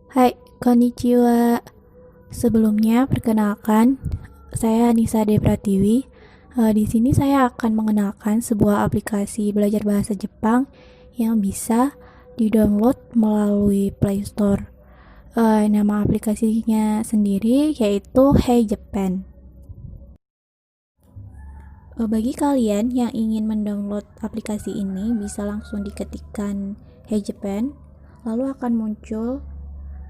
Hai, konnichiwa. Sebelumnya, perkenalkan, saya Nisa De Pratiwi. Di sini saya akan mengenalkan sebuah aplikasi belajar bahasa Jepang yang bisa di-download melalui Play Store. Nama aplikasinya sendiri yaitu Hey Japan. Bagi kalian yang ingin mendownload aplikasi ini, bisa langsung diketikkan Hey Japan, lalu akan muncul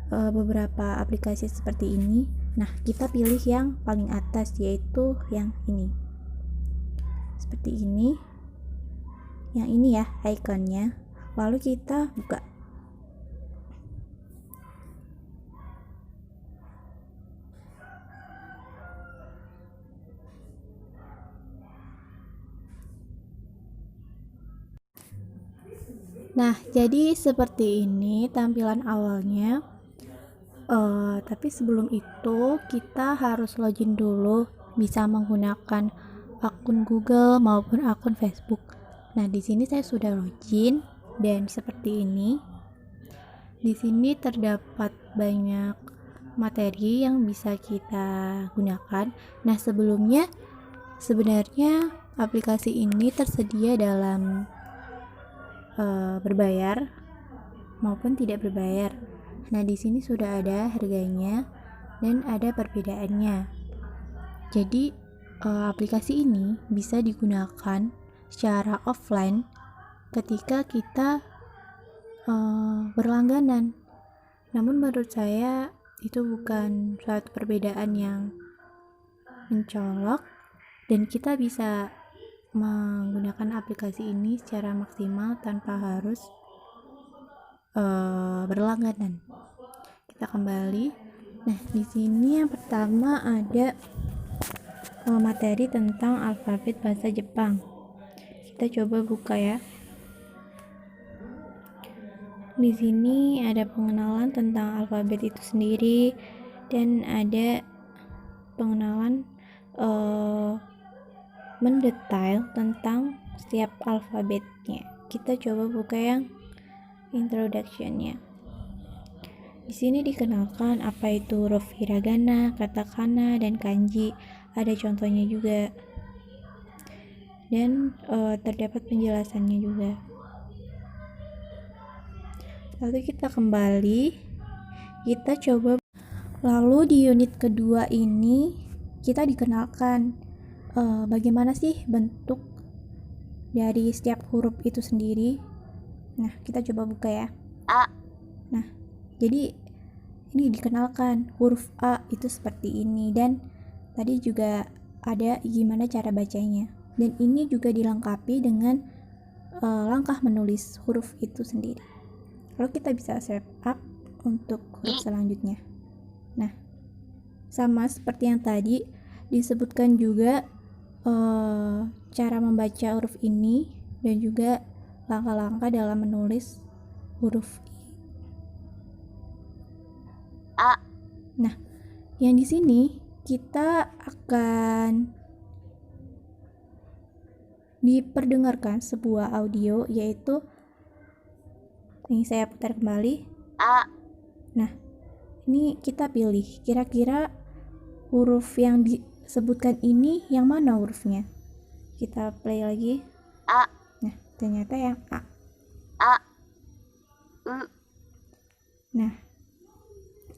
beberapa aplikasi seperti ini. Nah, kita pilih yang paling atas, yaitu yang ini. Seperti ini. Yang ini ya ikonnya. Lalu kita buka. Nah, jadi seperti ini tampilan awalnya. Tapi sebelum itu kita harus login dulu, bisa menggunakan akun Google maupun akun Facebook. Nah, di sini saya sudah login dan seperti ini. Di sini terdapat banyak materi yang bisa kita gunakan. Nah, sebelumnya sebenarnya aplikasi ini tersedia dalam berbayar maupun tidak berbayar. Nah, di sini sudah ada harganya dan ada perbedaannya. Jadi, aplikasi ini bisa digunakan secara offline ketika kita berlangganan. Namun menurut saya itu bukan suatu perbedaan yang mencolok dan kita bisa menggunakan aplikasi ini secara maksimal tanpa harus berlangganan. Kita kembali. Nah, di sini yang pertama ada materi tentang alfabet bahasa Jepang. Kita coba buka ya. Di sini ada pengenalan tentang alfabet itu sendiri dan ada pengenalan mendetail tentang setiap alfabetnya. Kita coba buka yang introduction-nya. Di sini dikenalkan apa itu huruf hiragana, katakana, dan kanji. Ada contohnya juga. Dan terdapat penjelasannya juga. Lalu kita kembali. Kita coba. Lalu di unit kedua ini kita dikenalkan bagaimana sih bentuk dari setiap huruf itu sendiri. Nah, kita coba buka ya. A. Nah, jadi ini dikenalkan huruf A itu seperti ini, dan tadi juga ada gimana cara bacanya, dan ini juga dilengkapi dengan langkah menulis huruf itu sendiri. Lalu kita bisa swipe up untuk huruf selanjutnya. Nah, sama seperti yang tadi disebutkan juga cara membaca huruf ini dan juga langkah-langkah dalam menulis huruf A. Nah, yang di sini kita akan diperdengarkan sebuah audio, yaitu ini saya putar kembali. A. Nah, ini kita pilih kira-kira huruf yang disebutkan ini yang mana hurufnya. Kita play lagi. A. Nah, ternyata yang A. A. U. Nah,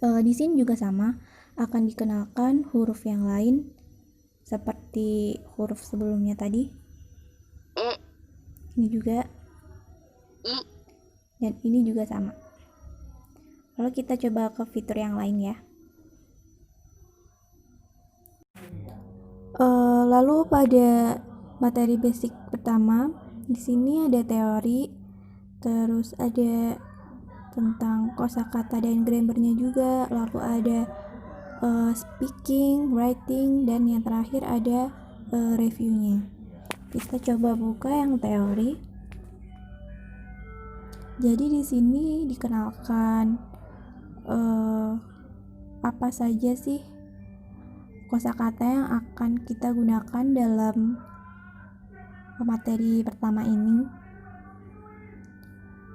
di sini juga sama, akan dikenalkan huruf yang lain seperti huruf sebelumnya tadi. E. Ini juga. I. Dan ini juga sama. Lalu kita coba ke fitur yang lain ya. Lalu pada materi basic pertama, di sini ada teori, terus ada tentang kosakata dan grammarnya juga, lalu ada speaking, writing, dan yang terakhir ada reviewnya. Kita coba buka yang teori. Jadi di sini dikenalkan apa saja sih kosakata yang akan kita gunakan dalam materi pertama ini.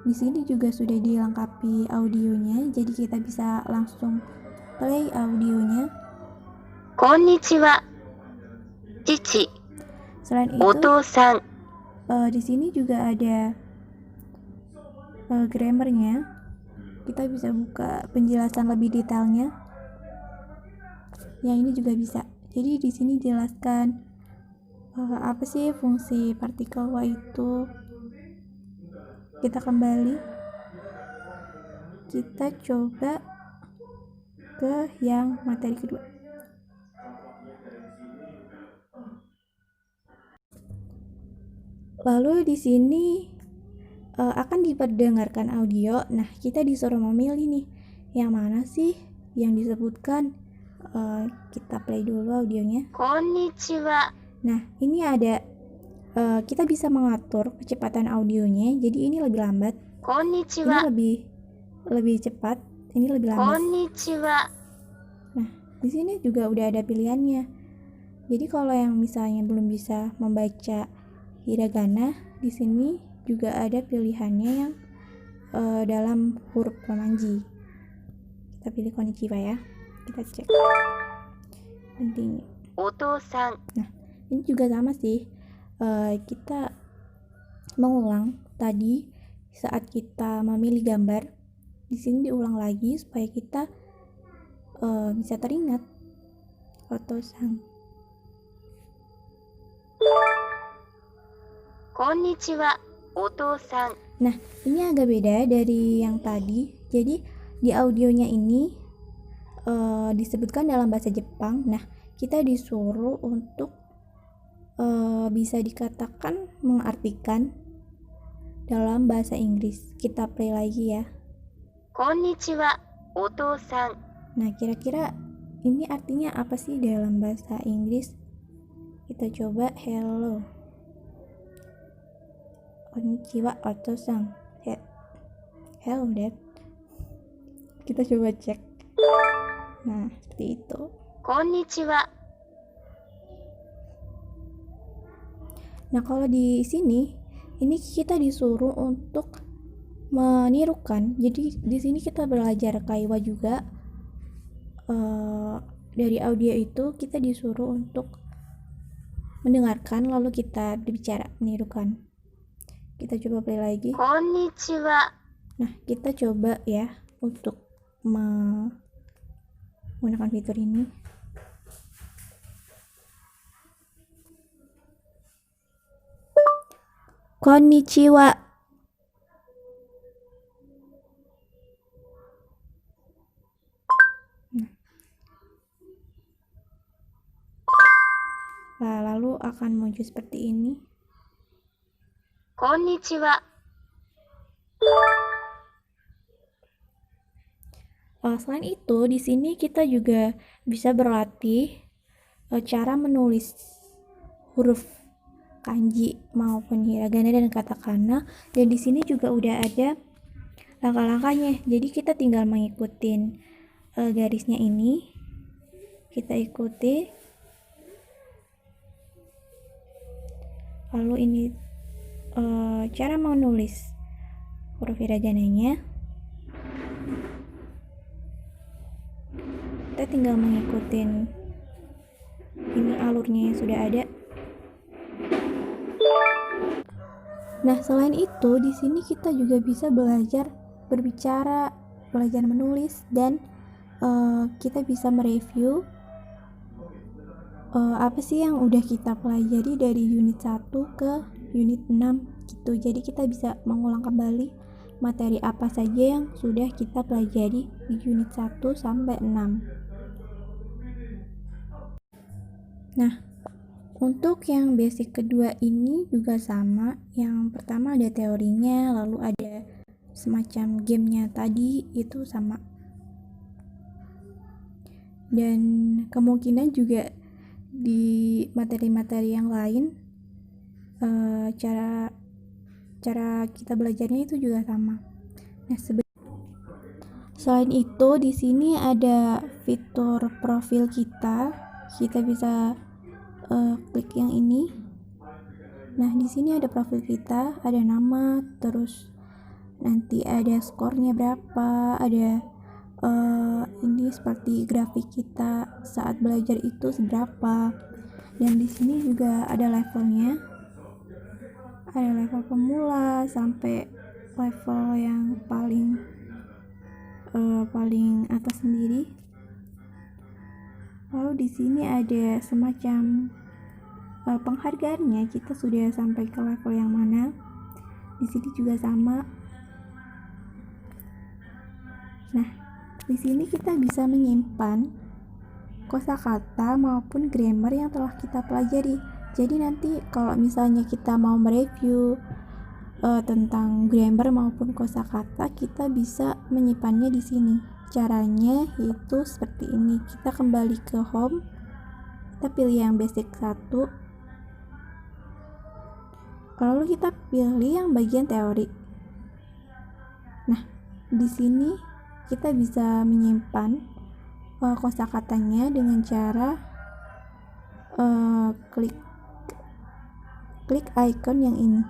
Di sini juga sudah dilengkapi melengkapi audionya, jadi kita bisa langsung play audionya. Konnichiwa, Cici. Selain itu, Oto-san. di sini juga ada grammarnya. Kita bisa buka penjelasan lebih detailnya. Yang ini juga bisa. Jadi di sini jelaskan apa sih fungsi partikel wa itu. Kita kembali, kita coba ke yang materi kedua. Lalu di sini akan diperdengarkan audio. Nah, kita disuruh memilih nih, yang mana sih yang disebutkan. Kita play dulu audionya. Konnichiwa. Nah, ini ada kita bisa mengatur kecepatan audionya. Jadi ini lebih lambat. Konnichiwa. Ini lebih cepat. Ini lebih lambat. Konnichiwa. Nah, di sini juga udah ada pilihannya. Jadi kalau yang misalnya belum bisa membaca hiragana, di sini juga ada pilihannya yang dalam huruf romanji. Kita pilih konnichiwa ya. Kita cek. Continue. Oto-san. Nah, ini juga sama sih. Kita mengulang tadi saat kita memilih gambar. Di sini diulang lagi supaya kita bisa teringat. Oto-san. Konnichiwa, Oto-san. Nah, ini agak beda dari yang tadi. Jadi di audionya ini disebutkan dalam bahasa Jepang. Nah, kita disuruh untuk bisa dikatakan mengartikan dalam bahasa Inggris. Kita play lagi ya. Konnichiwa, Oto-san. Nah, kira-kira ini artinya apa sih dalam bahasa Inggris? Kita coba hello. Konnichiwa, Oto-san. Hello, Dad. Kita coba cek. Nah, seperti itu. Konnichiwa. Nah, kalau di sini, ini kita disuruh untuk menirukan. Jadi di sini kita belajar kaiwa juga. Dari audio itu kita disuruh untuk mendengarkan lalu kita berbicara, menirukan. Kita coba play lagi. Konnichiwa. Nah, kita coba ya untuk menggunakan fitur ini. Konnichiwa. Nah, lalu akan muncul seperti ini. Konnichiwa. Selain itu, di sini kita juga bisa berlatih cara menulis huruf kanji maupun hiragana dan katakana. Dan di sini juga udah ada langkah-langkahnya. Jadi kita tinggal mengikuti garisnya ini. Kita ikuti. Lalu ini cara menulis huruf hiragananya. Kita tinggal mengikuti ini alurnya yang sudah ada. Nah, selain itu di sini kita juga bisa belajar berbicara, belajar menulis, dan kita bisa mereview apa sih yang udah kita pelajari dari unit 1 ke unit 6 gitu. Jadi kita bisa mengulang kembali materi apa saja yang sudah kita pelajari di unit 1 sampai 6. Nah, untuk yang basic kedua ini juga sama. Yang pertama ada teorinya, lalu ada semacam gamenya tadi, itu sama. Dan kemungkinan juga di materi-materi yang lain cara kita belajarnya itu juga sama. Nah, selain itu di sini ada fitur profil kita. Kita bisa klik yang ini. Nah, di sini ada profil kita, ada nama, terus nanti ada skornya berapa, ada ini seperti grafik kita saat belajar itu seberapa. Dan di sini juga ada levelnya, ada level pemula sampai level yang paling atas sendiri. Lalu di sini ada semacam penghargaannya, kita sudah sampai ke level yang mana. Di sini juga sama. Nah, di sini kita bisa menyimpan kosakata maupun grammar yang telah kita pelajari. Jadi nanti kalau misalnya kita mau mereview tentang grammar maupun kosakata, kita bisa menyimpannya di sini. Caranya yaitu seperti ini. Kita kembali ke home, kita pilih yang basic 1, lalu kita pilih yang bagian teori. Nah, di sini kita bisa menyimpan kosakatanya dengan cara klik icon yang ini.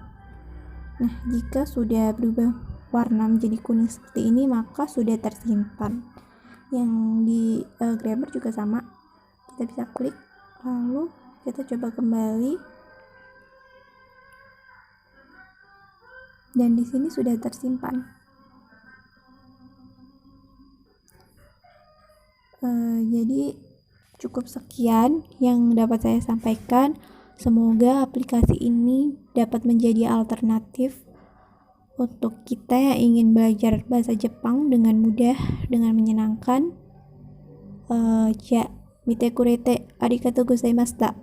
Nah, jika sudah berubah warna menjadi kuning seperti ini, maka sudah tersimpan. Yang di grammar juga sama, kita bisa klik, lalu kita coba kembali, dan di sini sudah tersimpan. Jadi cukup sekian yang dapat saya sampaikan. Semoga aplikasi ini dapat menjadi alternatif untuk kita yang ingin belajar bahasa Jepang dengan mudah, dengan menyenangkan. Mite kurete arigatou gozaimashita.